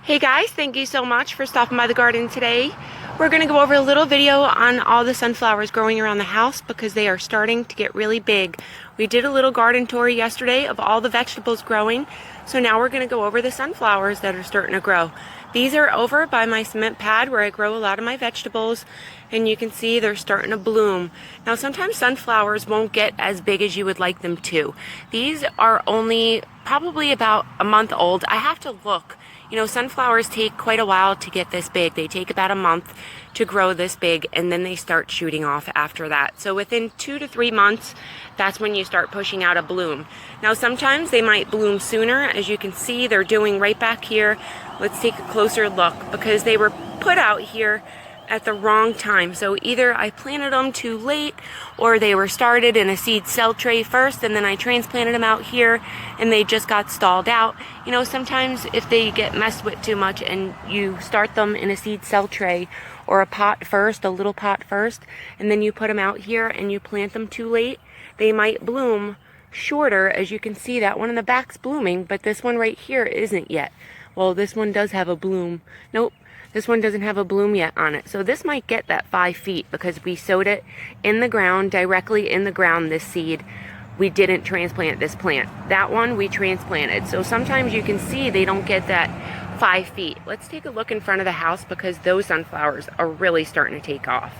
Hey guys, thank you so much for stopping by the garden today. We're going to go over a little video on all the sunflowers growing around the house because they are starting to get really big. We did a little garden tour yesterday of all the vegetables growing, so now we're going to go over the sunflowers that are starting to grow. These are over by my cement pad where I grow a lot of my vegetables, and you can see they're starting to bloom. Now sometimes sunflowers won't get as big as you would like them to. These are only probably about a month old. I have to look. You know, sunflowers take quite a while to get this big. They take about a month to grow this big, and then they start shooting off after that. So within 2 to 3 months, that's when you start pushing out a bloom. Now sometimes they might bloom sooner. As you can see, they're doing right back here. Let's take a closer look because they were put out here at the wrong time. So either I planted them too late, or they were started in a seed cell tray first and then I transplanted them out here and they just got stalled out. You know, sometimes if they get messed with too much and you start them in a seed cell tray or a pot first, a little pot first, and then you put them out here and you plant them too late, they might bloom shorter. As you can see, that one in the back's blooming, but this one right here isn't yet. Well, this one does have a bloom. Nope. This one doesn't have a bloom yet on it. So this might get that 5 feet because we sowed it in the ground, directly in the ground, this seed. We didn't transplant this plant. That one we transplanted. So sometimes you can see they don't get that 5 feet. Let's take a look in front of the house because those sunflowers are really starting to take off.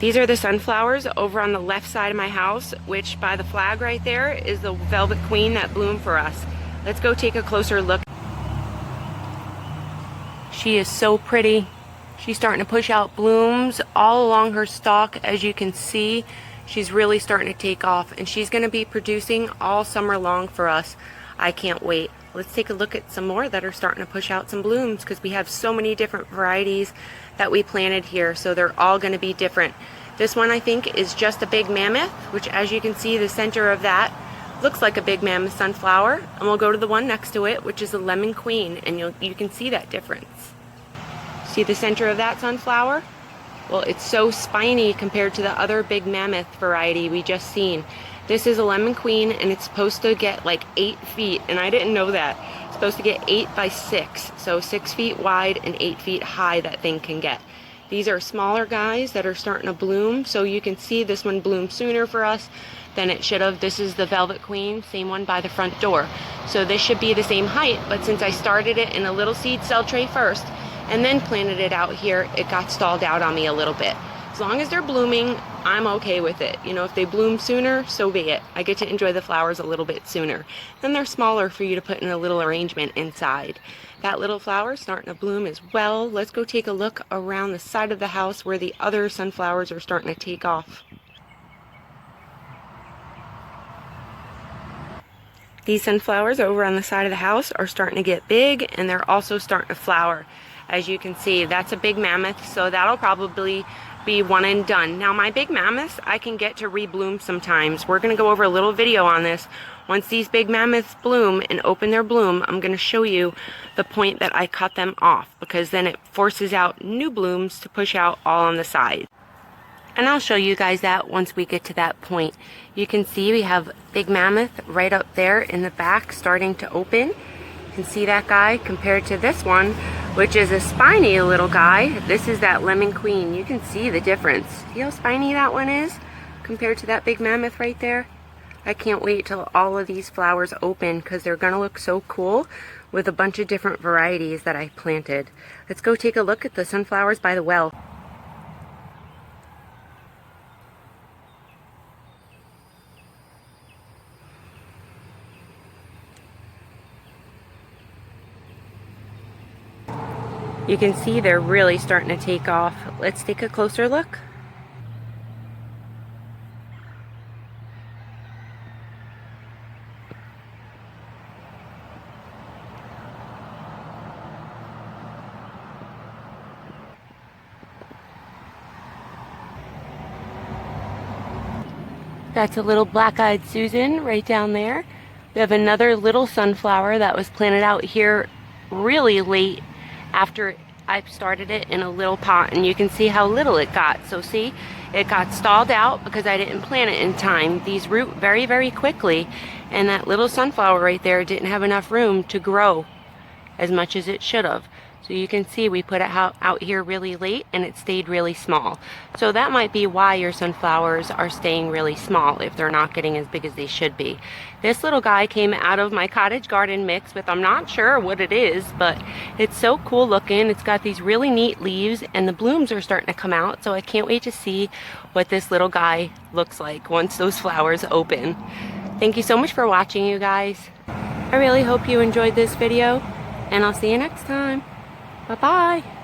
These are the sunflowers over on the left side of my house, which by the flag right there is the velvet queen that bloomed for us. Let's go take a closer look. She is so pretty. She's starting to push out blooms all along her stalk. As you can see, she's really starting to take off, and she's going to be producing all summer long for us. I can't wait. Let's take a look at some more that are starting to push out some blooms because we have so many different varieties that we planted here, so they're all going to be different. This one I think is just a big mammoth, which as you can see, the center of that looks like a big mammoth sunflower, and we'll go to the one next to it, which is a lemon queen, and you can see that difference. See the center of that sunflower? Well, it's so spiny compared to the other big mammoth variety we just seen. This is a lemon queen, and it's supposed to get like 8 feet, and I didn't know that. It's supposed to get 8 by 6, so 6 feet wide and 8 feet high that thing can get. These are smaller guys that are starting to bloom, so you can see this one bloomed sooner for us than it should have. This is the velvet queen, same one by the front door. So this should be the same height, but since I started it in a little seed cell tray first and then planted it out here, it got stalled out on me a little bit. As long as they're blooming, I'm okay with it. You know, if they bloom sooner, so be it. I get to enjoy the flowers a little bit sooner. Then they're smaller for you to put in a little arrangement inside. That little flower is starting to bloom as well. Let's go take a look around the side of the house where the other sunflowers are starting to take off. These sunflowers over on the side of the house are starting to get big, and they're also starting to flower. As you can see, that's a big mammoth, so that'll probably be one and done. Now my big mammoths, I can get to rebloom sometimes. We're going to go over a little video on this. Once these big mammoths bloom and open their bloom, I'm going to show you the point that I cut them off, because then it forces out new blooms to push out all on the side. And I'll show you guys that once we get to that point. You can see we have big mammoth right up there in the back starting to open. You can see that guy compared to this one, which is a spiny little guy. This is that lemon queen. You can see the difference. See how spiny that one is compared to that big mammoth right there? I can't wait till all of these flowers open because they're going to look so cool with a bunch of different varieties that I planted. Let's go take a look at the sunflowers by the well. You can see they're really starting to take off. Let's take a closer look. That's a little black-eyed Susan right down there. We have another little sunflower that was planted out here really late after I started it in a little pot, and you can see how little it got. So see, it got stalled out because I didn't plant it in time. These root very, very quickly, and that little sunflower right there didn't have enough room to grow. as much as it should have. So you can see we put it out here really late and it stayed really small. So that might be why your sunflowers are staying really small, if they're not getting as big as they should be. This little guy came out of my cottage garden mix with, I'm not sure what it is, but it's so cool looking. It's got these really neat leaves and the blooms are starting to come out. So I can't wait to see what this little guy looks like once those flowers open. Thank you so much for watching, you guys. I really hope you enjoyed this video, and I'll see you next time. Bye-bye.